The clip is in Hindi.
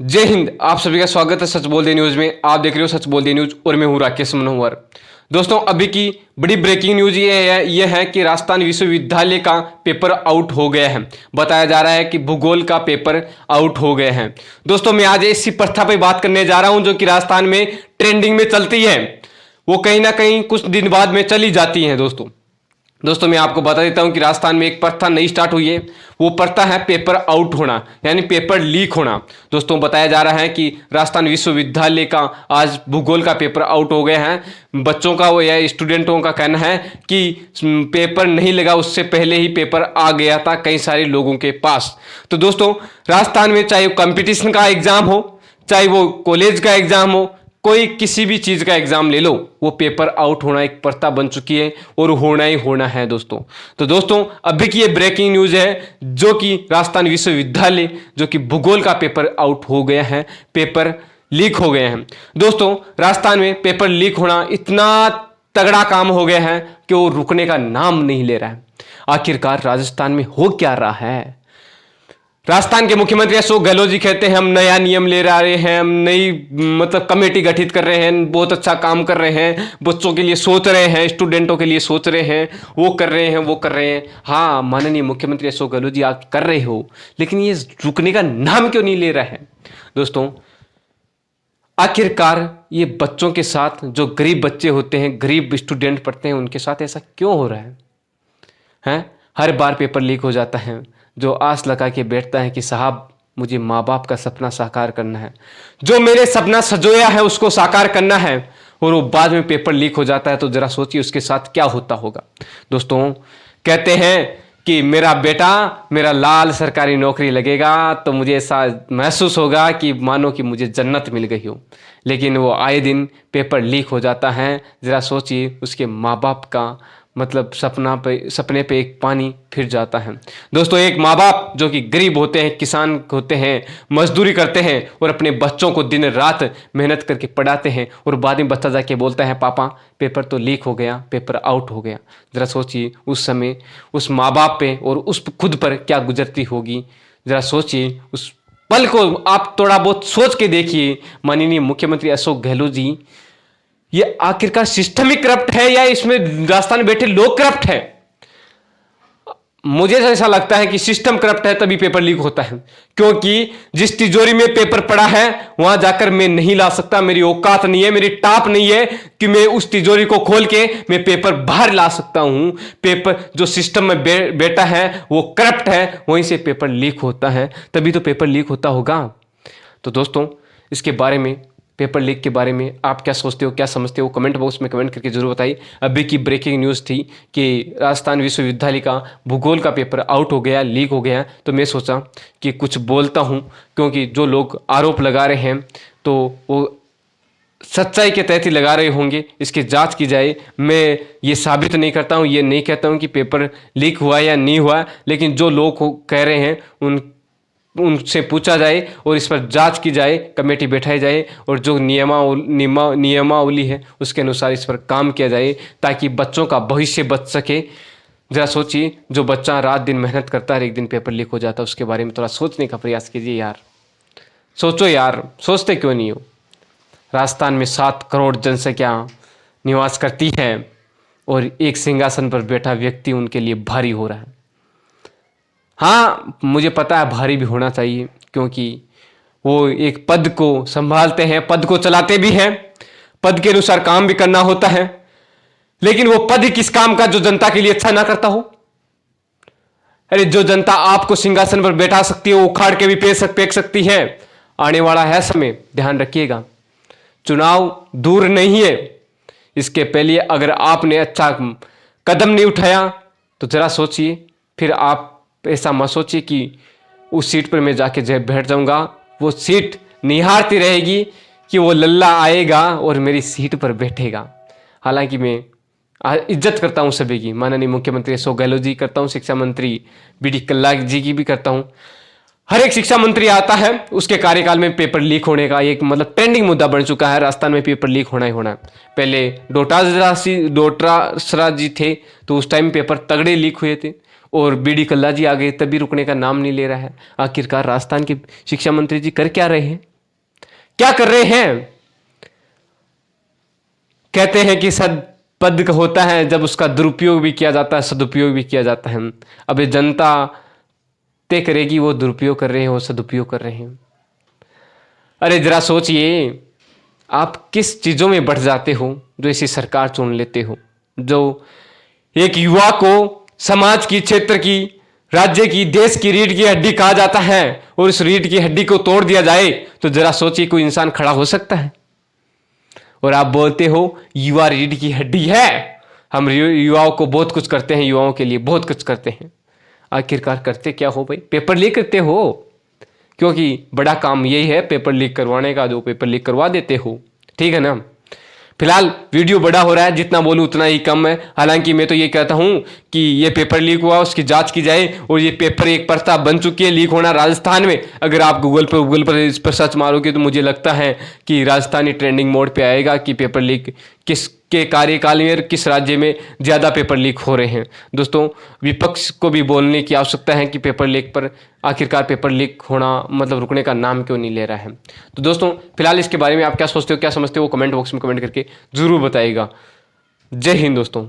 जय हिंद। आप सभी का स्वागत है सच बोल दे न्यूज में। आप देख रहे हो सच बोल दे न्यूज और मैं हूं राकेश मनोहर। दोस्तों, अभी की बड़ी ब्रेकिंग न्यूज ये है कि राजस्थान विश्वविद्यालय का पेपर आउट हो गया है। बताया जा रहा है कि भूगोल का पेपर आउट हो गए हैं। दोस्तों, मैं आज इसी प्रथा पर बात करने जा रहा हूं जो कि राजस्थान में ट्रेंडिंग में चलती है। वो कहीं ना कहीं कुछ दिन बाद में चली जाती है। दोस्तों मैं आपको बता देता हूं कि राजस्थान में एक प्रथा नई स्टार्ट हुई है। वो प्रथा है पेपर आउट होना, यानी पेपर लीक होना। दोस्तों, बताया जा रहा है कि राजस्थान विश्वविद्यालय का आज भूगोल का पेपर आउट हो गया है। बच्चों का वो या स्टूडेंटों का कहना है कि पेपर नहीं लगा, उससे पहले ही पेपर आ गया था कई सारे लोगों के पास। तो दोस्तों, राजस्थान में चाहे कंपटीशन का एग्जाम हो, चाहे वो कॉलेज का एग्जाम हो, कोई किसी भी चीज का एग्जाम ले लो, वो पेपर आउट होना एक प्रथा बन चुकी है और होना ही होना है दोस्तों। तो दोस्तों, अभी की ये ब्रेकिंग न्यूज है जो कि राजस्थान विश्वविद्यालय जो कि भूगोल का पेपर आउट हो गया है, पेपर लीक हो गए हैं। दोस्तों, राजस्थान में पेपर लीक होना इतना तगड़ा काम हो गया है कि वो रुकने का नाम नहीं ले रहा है। आखिरकार राजस्थान में हो क्या रहा है? राजस्थान के मुख्यमंत्री अशोक गहलोत जी कहते हैं हम नया नियम ले रहे हैं, हम नई कमेटी गठित कर रहे हैं, बहुत अच्छा काम कर रहे हैं, बच्चों के लिए सोच रहे हैं, स्टूडेंटों के लिए सोच रहे हैं, वो कर रहे हैं, वो कर रहे हैं। हाँ, माननीय मुख्यमंत्री अशोक गहलोत जी, आप कर रहे हो, लेकिन ये रुकने का नाम क्यों नहीं ले रहा है? दोस्तों, आखिरकार ये बच्चों के साथ, जो गरीब बच्चे होते हैं, गरीब स्टूडेंट पढ़ते हैं, उनके साथ ऐसा क्यों हो रहा है? हर बार पेपर लीक हो जाता है। जो आस लगा के बैठता है कि साहब मुझे माँ बाप का सपना साकार करना है, जो मेरे सपना सजोया है उसको साकार करना है, और वो बाद में पेपर लीक हो जाता है, तो जरा सोचिए उसके साथ क्या होता होगा। दोस्तों, कहते हैं कि मेरा बेटा, मेरा लाल सरकारी नौकरी लगेगा तो मुझे ऐसा महसूस होगा कि मानो कि मुझे जन्नत मिल गई हो, लेकिन वो आए दिन पेपर लीक हो जाता है। जरा सोचिए उसके माँ बाप का सपने पे एक पानी फिर जाता है। दोस्तों, एक माँ बाप जो कि गरीब होते हैं, किसान होते हैं, मजदूरी करते हैं और अपने बच्चों को दिन रात मेहनत करके पढ़ाते हैं, और बाद में बच्चा जाके बोलता है पापा पेपर तो लीक हो गया, पेपर आउट हो गया। जरा सोचिए उस समय उस माँ बाप पे और उस खुद पर क्या गुजरती होगी। जरा सोचिए उस पल को, आप थोड़ा बहुत सोच के देखिए। माननीय मुख्यमंत्री अशोक गहलोत जी, ये आखिरकार सिस्टमिक करप्ट है या इसमें राजस्थान में बैठे लोग करप्ट है? मुझे ऐसा लगता है कि सिस्टम करप्ट है, तभी पेपर लीक होता है। क्योंकि जिस तिजोरी में पेपर पड़ा है वहां जाकर मैं नहीं ला सकता, मेरी औकात नहीं है, मेरी टाप नहीं है कि मैं उस तिजोरी को खोल के मैं पेपर बाहर ला सकता हूं। पेपर जो सिस्टम में बैठा है वो करप्ट है, वहीं से पेपर लीक होता है, तभी तो पेपर लीक होता होगा। तो दोस्तों, इसके बारे में, पेपर लीक के बारे में आप क्या सोचते हो, क्या समझते हो, कमेंट बॉक्स में कमेंट करके जरूर बताइए। अभी की ब्रेकिंग न्यूज़ थी कि राजस्थान विश्वविद्यालय का भूगोल का पेपर आउट हो गया, लीक हो गया, तो मैं सोचा कि कुछ बोलता हूं, क्योंकि जो लोग आरोप लगा रहे हैं तो वो सच्चाई के तहत ही लगा रहे होंगे, इसकी जांच की जाए। मैं ये साबित नहीं करता हूँ, ये नहीं कहता हूँ कि पेपर लीक हुआ या नहीं हुआ, लेकिन जो लोग कह रहे हैं उनसे पूछा जाए और इस पर जांच की जाए, कमेटी बैठाई जाए, और जो नियमावली है उसके अनुसार इस पर काम किया जाए, ताकि बच्चों का भविष्य बच सके। जरा सोचिए, जो बच्चा रात दिन मेहनत करता है, एक दिन पेपर लीक हो जाता है, उसके बारे में थोड़ा सोचने का प्रयास कीजिए यार। सोचो यार, सोचते क्यों नहीं हो? राजस्थान में 7 करोड़ जनसंख्या निवास करती है और एक सिंहासन पर बैठा व्यक्ति उनके लिए भारी हो रहा है। हाँ, मुझे पता है भारी भी होना चाहिए, क्योंकि वो एक पद को संभालते हैं, पद को चलाते भी हैं, पद के अनुसार काम भी करना होता है, लेकिन वो पद ही किस काम का जो जनता के लिए अच्छा ना करता हो? अरे, जो जनता आपको सिंहासन पर बैठा सकती है वो उखाड़ के भी फेंक सकती है। आने वाला है समय, ध्यान रखिएगा, चुनाव दूर नहीं है। इसके पहले अगर आपने अच्छा कदम नहीं उठाया तो जरा सोचिए, फिर आप ऐसा मत सोचिए कि उस सीट पर मैं जाके बैठ जाऊंगा। वो सीट निहारती रहेगी कि वो लल्ला आएगा और मेरी सीट पर बैठेगा। हालांकि मैं इज्जत करता हूं सभी की, माननीय मुख्यमंत्री अशोक गहलोत जी करता हूं, शिक्षा मंत्री बी.डी. कल्ला जी की भी करता हूं। हर एक शिक्षा मंत्री आता है, उसके कार्यकाल में पेपर लीक होने का एक ट्रेंडिंग मुद्दा बन चुका है। राजस्थान में पेपर लीक होना ही होना है। पहले डोटासरा जी थे तो उस टाइम पेपर तगड़े लीक हुए थे, और बी.डी. कल्ला जी आ गए, तभी रुकने का नाम नहीं ले रहा है। आखिरकार राजस्थान के शिक्षा मंत्री जी कर क्या रहे हैं? क्या कर रहे हैं? कहते हैं कि सदपद होता है जब उसका दुरुपयोग भी किया जाता है, सदुपयोग भी किया जाता है। अब ये जनता तय करेगी वो दुरुपयोग कर रहे हैं वो सदुपयोग कर रहे हैं। अरे जरा सोचिए, आप किस चीजों में बढ़ जाते हो जो ऐसी सरकार चुन लेते हो, जो एक युवा को समाज की, क्षेत्र की, राज्य की, देश की रीढ़ की हड्डी कहा जाता है, और इस रीढ़ की हड्डी को तोड़ दिया जाए तो जरा सोचिए कोई इंसान खड़ा हो सकता है? और आप बोलते हो युवा रीढ़ की हड्डी है, हम युवाओं को बहुत कुछ करते हैं, युवाओं के लिए बहुत कुछ करते हैं। आखिरकार करते क्या हो भाई? पेपर लीक करते हो, क्योंकि बड़ा काम यही है पेपर लीक करवाने का, जो पेपर लीक करवा देते हो, ठीक है ना। फिलहाल वीडियो बड़ा हो रहा है, जितना बोलूं उतना ही कम है। हालांकि मैं तो ये कहता हूं कि ये पेपर लीक हुआ उसकी जांच की जाए, और ये पेपर एक प्रथा बन चुकी है लीक होना राजस्थान में। अगर आप गूगल पर इस पर सर्च मारोगे तो मुझे लगता है कि राजस्थानी ट्रेंडिंग मोड पे आएगा कि पेपर लीक किसके कार्यकाल में और किस राज्य में ज़्यादा पेपर लीक हो रहे हैं। दोस्तों, विपक्ष को भी बोलने की आवश्यकता है कि पेपर लीक पर आखिरकार पेपर लीक होना मतलब रुकने का नाम क्यों नहीं ले रहा है। तो दोस्तों, फिलहाल इसके बारे में आप क्या सोचते हो, क्या समझते हो, कमेंट बॉक्स में कमेंट करके ज़रूर बताइएगा। जय हिंद दोस्तों।